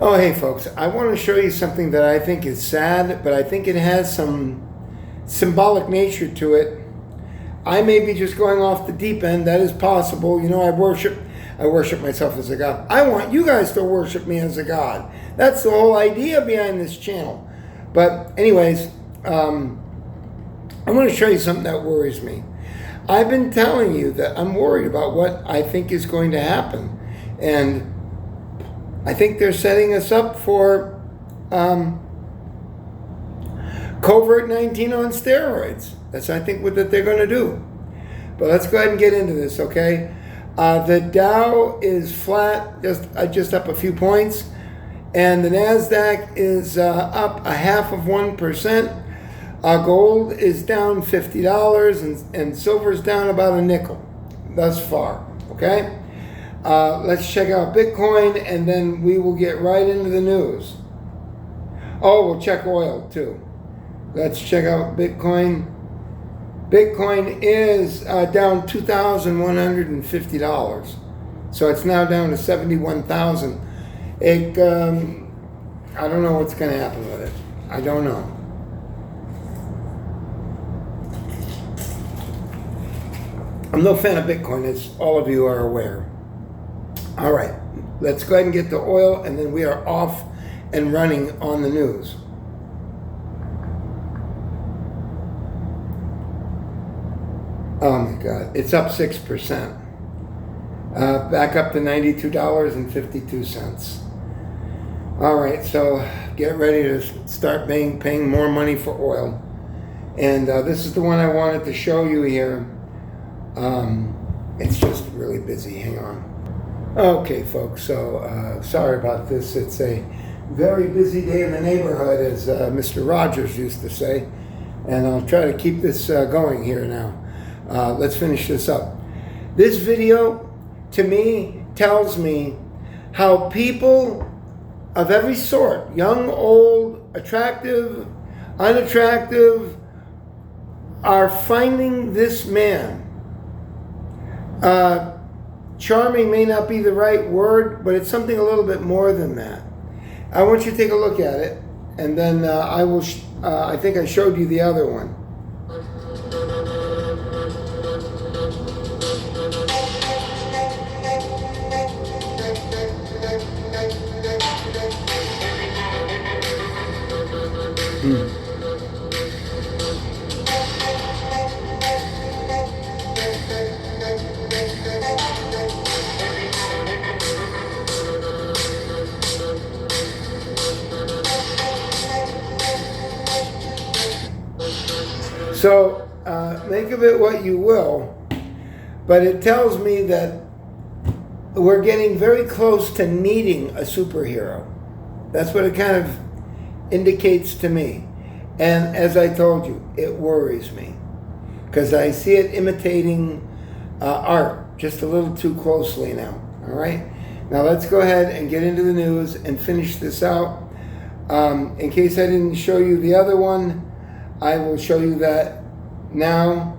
Oh, hey folks, I want to show you something that I think is sad, but I think it has some symbolic nature to it. I may be just going off the deep end. That is possible. You know, I worship myself as a god. I want you guys to worship me as a god. That's the whole idea behind this channel. But anyways, I want to show you something that worries me. I've been telling you that I'm worried about what I think is going to happen. And I think they're setting us up for COVID-19 on steroids. That's, I think, what that they're going to do. But let's go ahead and get into this, okay? The Dow is flat, just up a few points, and the Nasdaq is up 0.5%. Gold is down $50, and silver's down about a nickel thus far, okay? Let's check out Bitcoin, and then we will get right into the news. Oh, we'll check oil too. Let's check out Bitcoin. Bitcoin is down $2,150. So it's now down to 71,000. I don't know what's going to happen with it. I don't know. I'm no fan of Bitcoin, as all of you are aware. All right, let's go ahead and get to oil, and then we are off and running on the news. Oh my God, it's up 6%. Back up to $92.52. All right, so get ready to start paying more money for oil. And this is the one I wanted to show you here. It's just really busy, hang on. Okay, folks, so sorry about this. It's a very busy day in the neighborhood, as Mr. Rogers used to say, and I'll try to keep this going here now. Let's finish this up. This video, to me, tells me how people of every sort, young, old, attractive, unattractive, are finding this man. Charming may not be the right word, but it's something a little bit more than that. I want you to take a look at it, and then I will. I think I showed you the other one. So, make of it what you will, but it tells me that we're getting very close to needing a superhero. That's what it kind of indicates to me. And as I told you, it worries me, because I see it imitating art just a little too closely now, all right? Now let's go ahead and get into the news and finish this out. In case I didn't show you the other one, I will show you that now.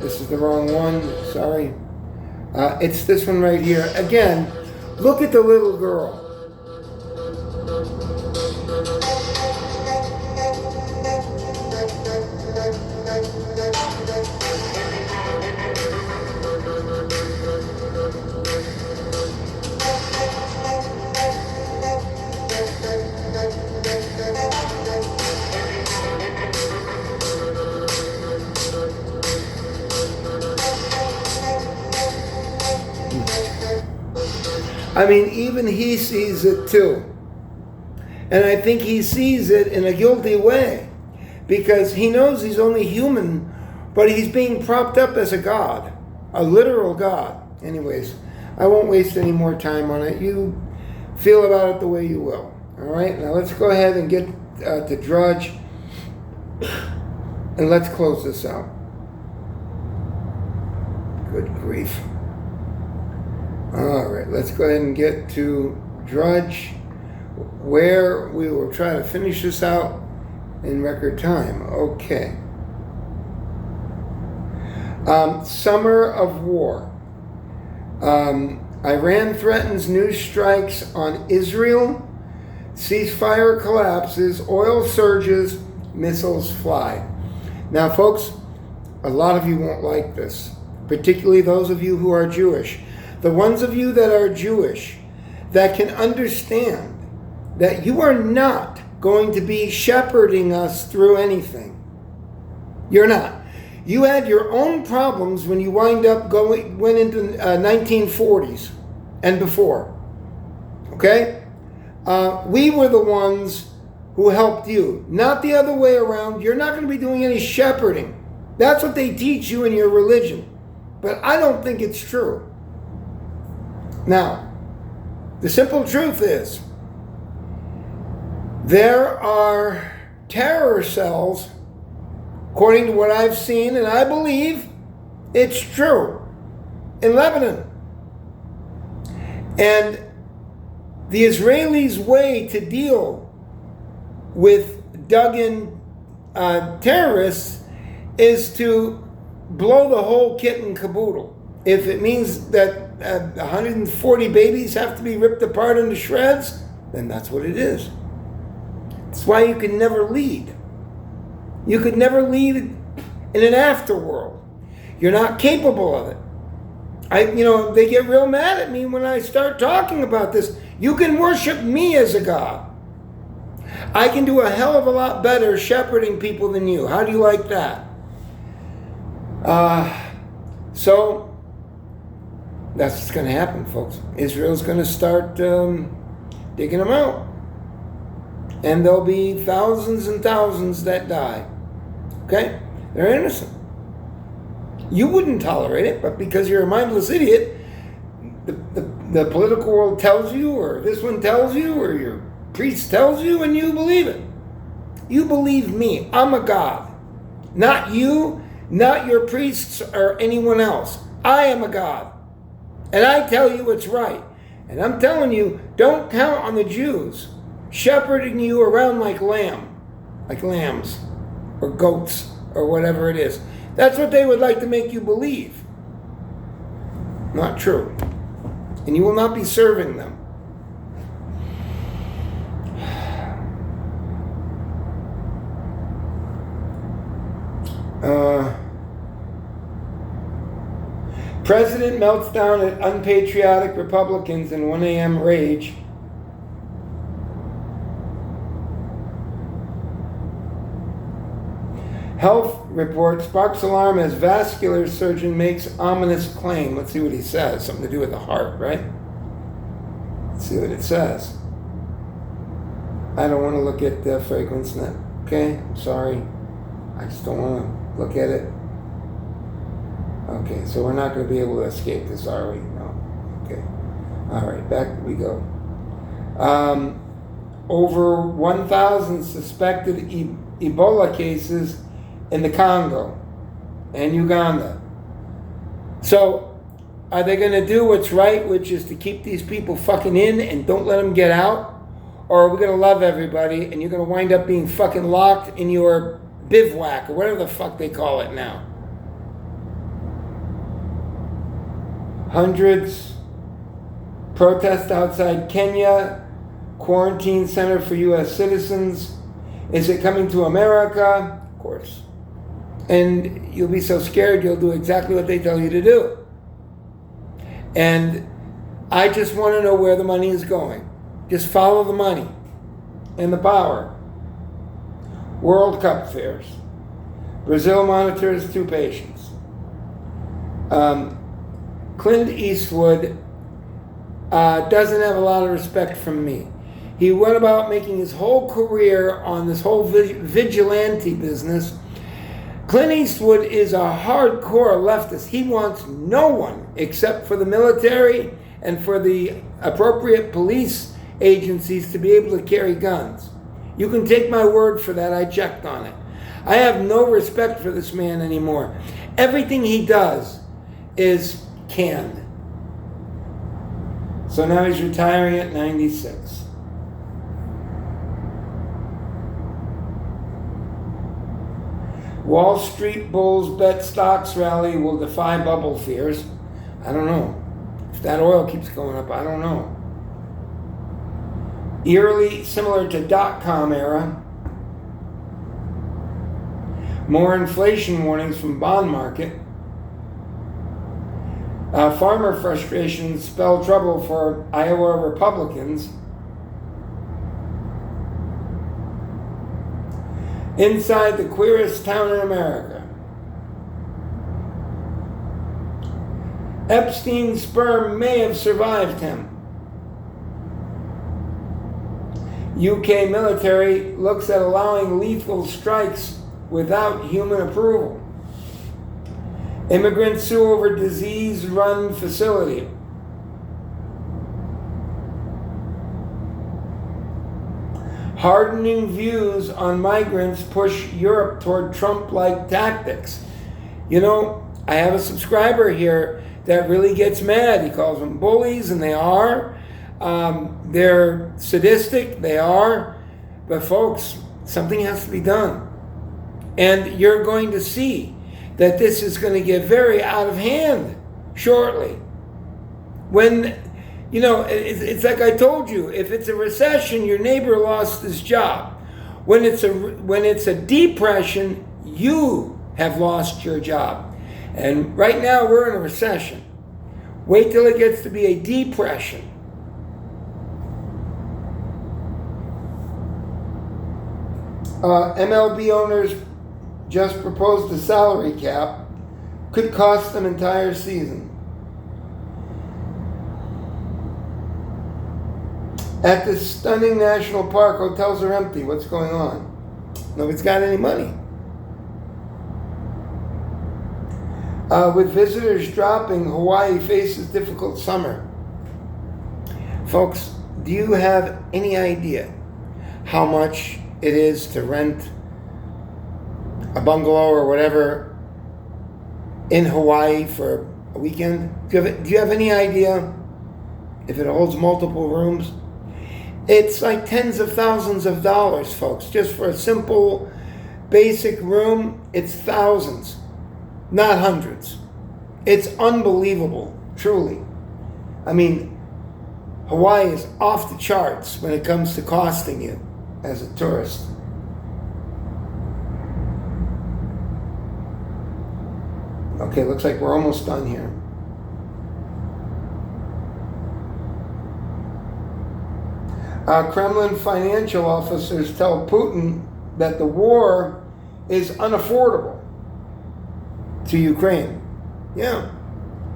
This is the wrong one, sorry. It's this one right here. Again, look at the little girl. I mean, even he sees it too. And I think he sees it in a guilty way, because he knows he's only human, but he's being propped up as a god, a literal god. Anyways, I won't waste any more time on it. You feel about it the way you will. All right, now let's go ahead and get to Drudge, and let's close this out. Good grief. All right, let's go ahead and get to Drudge, where we will try to finish this out in record time. Okay. Summer of War. Iran threatens new strikes on Israel. Ceasefire collapses. Oil surges. Missiles fly. Now, folks, a lot of you won't like this, particularly those of you who are Jewish. The ones of you that are Jewish that can understand that you are not going to be shepherding us through anything. You're not. You had your own problems when you went into 1940s and before. Okay? We were the ones who helped you, not the other way around. You're not going to be doing any shepherding. That's what they teach you in your religion. But I don't think it's true. Now, the simple truth is, there are terror cells, according to what I've seen, and I believe it's true, in Lebanon. And the Israelis' way to deal with dug-in terrorists is to blow the whole kit and caboodle. If it means that 140 babies have to be ripped apart into shreds, then that's what it is. That's why you can never lead. You could never lead in an afterworld. You're not capable of it. They get real mad at me when I start talking about this. You can worship me as a god. I can do a hell of a lot better shepherding people than you. How do you like that? So that's what's going to happen, folks. Israel's going to start digging them out. And there'll be thousands and thousands that die. Okay? They're innocent. You wouldn't tolerate it, but because you're a mindless idiot, the political world tells you, or this one tells you, or your priest tells you, and you believe it. You believe me. I'm a god. Not you, not your priests, or anyone else. I am a god. And I tell you it's right. And I'm telling you, don't count on the Jews shepherding you around like lambs, or goats, or whatever it is. That's what they would like to make you believe. Not true. And you will not be serving them. President melts down at unpatriotic Republicans in 1 a.m. rage. Health report sparks alarm as vascular surgeon makes ominous claim. Let's see what he says. Something to do with the heart, right? Let's see what it says. I don't want to look at the fragrance net. Okay, I'm sorry. I just don't want to look at it. Okay, so we're not going to be able to escape this, are we? No. Okay. All right, back we go. Over 1,000 suspected Ebola cases in the Congo and Uganda. So, are they going to do what's right, which is to keep these people fucking in and don't let them get out? Or are we going to love everybody and you're going to wind up being fucking locked in your bivouac or whatever the fuck they call it now? Hundreds protest outside Kenya, quarantine center for U.S. citizens. Is it coming to America? Of course. And you'll be so scared you'll do exactly what they tell you to do. And I just want to know where the money is going. Just follow the money and the power. World Cup fares. Brazil monitors 2 patients. Clint Eastwood doesn't have a lot of respect from me. He went about making his whole career on this whole vigilante business. Clint Eastwood is a hardcore leftist. He wants no one except for the military and for the appropriate police agencies to be able to carry guns. You can take my word for that. I checked on it. I have no respect for this man anymore. Everything he does is canned. So now he's retiring at 96. Wall Street bulls bet stocks rally will defy bubble fears. I don't know. If that oil keeps going up, I don't know. Eerily similar to dot-com era. More inflation warnings from bond market. Farmer frustrations spell trouble for Iowa Republicans. Inside the queerest town in America. Epstein's sperm may have survived him. UK military looks at allowing lethal strikes without human approval. Immigrants sue over disease-run facility. Hardening views on migrants push Europe toward Trump-like tactics. You know, I have a subscriber here that really gets mad. He calls them bullies, and they are. They're sadistic, they are. But folks, something has to be done. And you're going to see that this is going to get very out of hand shortly. When, you know, it's like I told you, if it's a recession, your neighbor lost his job. When it's a depression, you have lost your job. And right now we're in a recession. Wait till it gets to be a depression. MLB owners just proposed a salary cap. Could cost them entire season. At this stunning national park, hotels are empty. What's going on? Nobody's got any money. With visitors dropping, Hawaii faces difficult summer. Folks, do you have any idea how much it is to rent a bungalow or whatever in Hawaii for a weekend? Do you have any idea if it holds multiple rooms? It's like tens of thousands of dollars, folks. Just for a simple, basic room, it's thousands, not hundreds. It's unbelievable, truly. I mean, Hawaii is off the charts when it comes to costing you as a tourist. Okay, looks like we're almost done here. Kremlin financial officers tell Putin that the war is unaffordable to Ukraine. Yeah.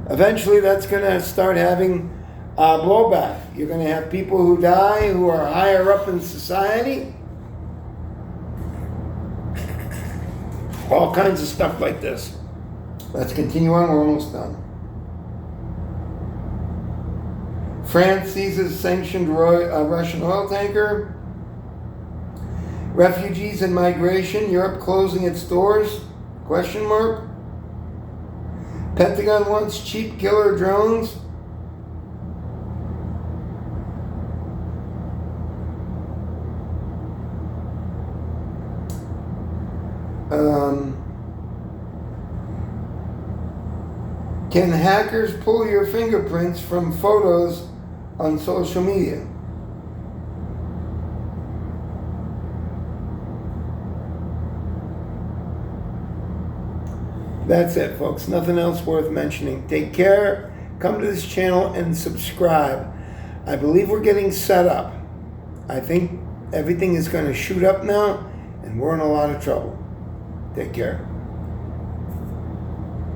Eventually that's going to start having blowback. You're going to have people who die who are higher up in society. All kinds of stuff like this. Let's continue on. We're almost done. France seizes sanctioned Russian oil tanker. Refugees and migration. Europe closing its doors? Question mark. Pentagon wants cheap killer drones. Can hackers pull your fingerprints from photos on social media? That's it, folks. Nothing else worth mentioning. Take care. Come to this channel and subscribe. I believe we're getting set up. I think everything is going to shoot up now, and we're in a lot of trouble. Take care.